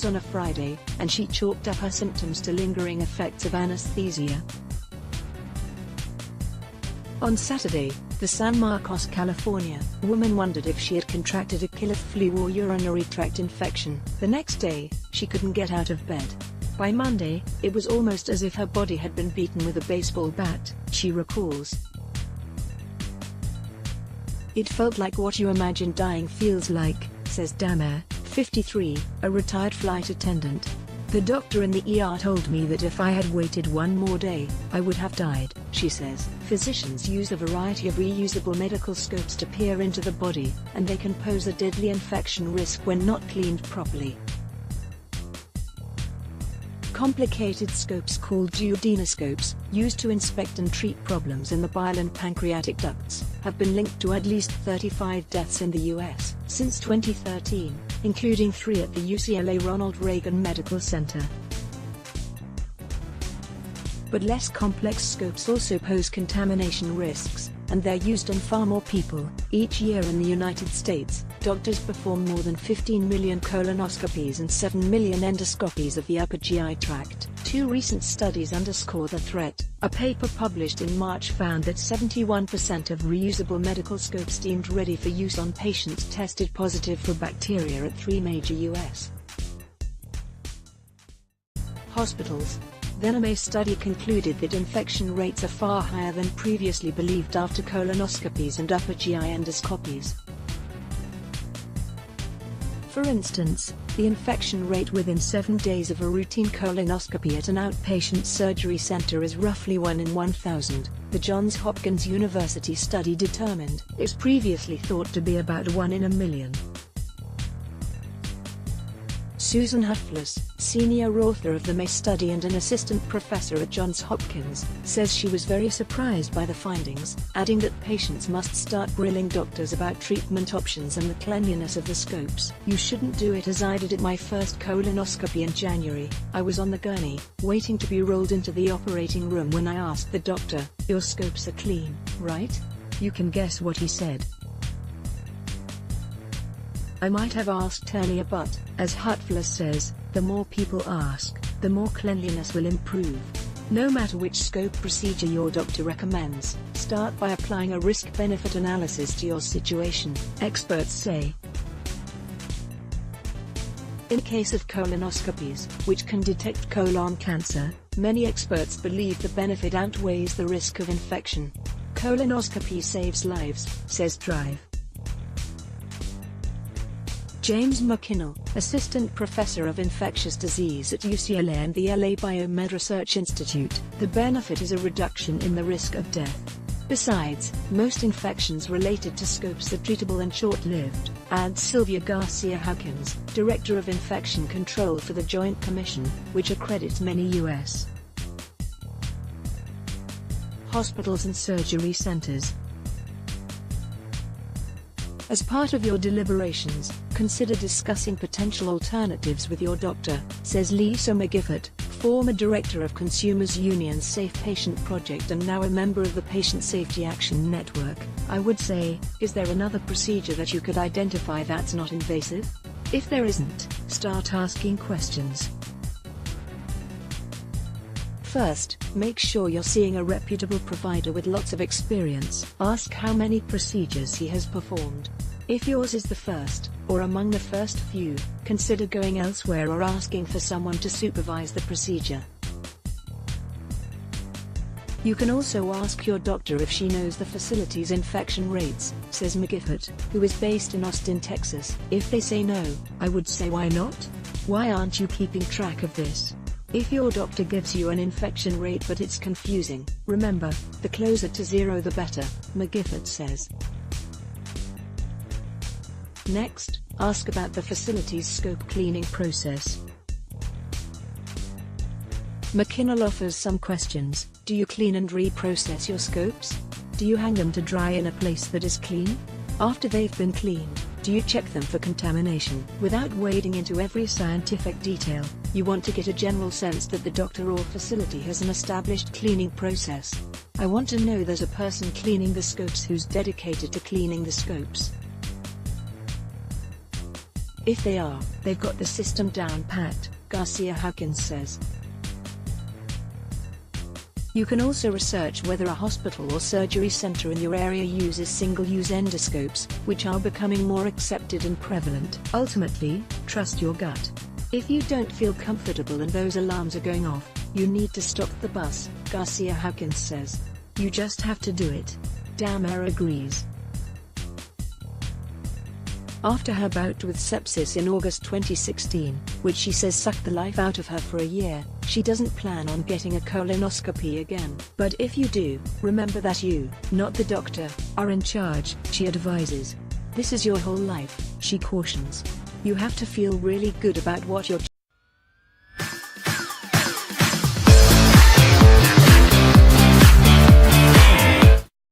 on a Friday, and she chalked up her symptoms to lingering effects of anesthesia. On Saturday, the San Marcos, California, woman wondered if she had contracted a killer flu or urinary tract infection. The next day, she couldn't get out of bed. By Monday, it was almost as if her body had been beaten with a baseball bat, she recalls. It felt like what you imagine dying feels like, says Damer, 53, a retired flight attendant. The doctor in the ER told me that if I had waited one more day, I would have died, she says. Physicians use a variety of reusable medical scopes to peer into the body, and they can pose a deadly infection risk when not cleaned properly. Complicated scopes called duodenoscopes, used to inspect and treat problems in the bile and pancreatic ducts, have been linked to at least 35 deaths in the U.S. since 2013, including 3 at the UCLA Ronald Reagan Medical Center. But less complex scopes also pose contamination risks, and they're used on far more people. Each year in the United States, doctors perform more than 15 million colonoscopies and 7 million endoscopies of the upper GI tract. 2 recent studies underscore the threat. A paper published in March found that 71% of reusable medical scopes deemed ready for use on patients tested positive for bacteria at 3 major U.S. hospitals. Then a study concluded that infection rates are far higher than previously believed after colonoscopies and upper GI endoscopies. For instance, the infection rate within 7 days of a routine colonoscopy at an outpatient surgery center is roughly 1 in 1,000, the Johns Hopkins University study determined. It was previously thought to be about 1 in a million. Susan Hutflis, senior author of the May study and an assistant professor at Johns Hopkins, says she was very surprised by the findings, adding that patients must start grilling doctors about treatment options and the cleanliness of the scopes. You shouldn't do it as I did at my first colonoscopy in January. I was on the gurney, waiting to be rolled into the operating room when I asked the doctor, "Your scopes are clean, right?" You can guess what he said. I might have asked earlier, but, as Hutflis says, the more people ask, the more cleanliness will improve. No matter which scope procedure your doctor recommends, start by applying a risk-benefit analysis to your situation, experts say. In case of colonoscopies, which can detect colon cancer, many experts believe the benefit outweighs the risk of infection. Colonoscopy saves lives, says Drive. James McKinnell, assistant professor of infectious disease at UCLA and the LA Biomed Research Institute, the benefit is a reduction in the risk of death. Besides, most infections related to scopes are treatable and short-lived, adds Sylvia Garcia Hawkins, director of infection control for the Joint Commission, which accredits many U.S. hospitals and surgery centers. As part of your deliberations, consider discussing potential alternatives with your doctor, says Lisa McGiffert, former director of Consumers Union's Safe Patient Project and now a member of the Patient Safety Action Network. I would say, is there another procedure that you could identify that's not invasive? If there isn't, start asking questions. First, make sure you're seeing a reputable provider with lots of experience. Ask how many procedures he has performed. If yours is the first, or among the first few, consider going elsewhere or asking for someone to supervise the procedure. You can also ask your doctor if she knows the facility's infection rates, says McGiffert, who is based in Austin, Texas. If they say no, I would say why not? Why aren't you keeping track of this? If your doctor gives you an infection rate but it's confusing, remember, the closer to zero the better, McGiffert says. Next, ask about the facility's scope cleaning process. McKinnell offers some questions. Do you clean and reprocess your scopes? Do you hang them to dry in a place that is clean? After they've been cleaned, do you check them for contamination? Without wading into every scientific detail, you want to get a general sense that the doctor or facility has an established cleaning process. I want to know there's a person cleaning the scopes who's dedicated to cleaning the scopes. If they are, they've got the system down pat, Garcia Hawkins says. You can also research whether a hospital or surgery center in your area uses single-use endoscopes, which are becoming more accepted and prevalent. Ultimately, trust your gut. If you don't feel comfortable and those alarms are going off, you need to stop the bus, Garcia Hawkins says. You just have to do it. Damer agrees. After her bout with sepsis in August 2016, which she says sucked the life out of her for a year, she doesn't plan on getting a colonoscopy again. But if you do, remember that you, not the doctor, are in charge, she advises. This is your whole life, she cautions. You have to feel really good about what you're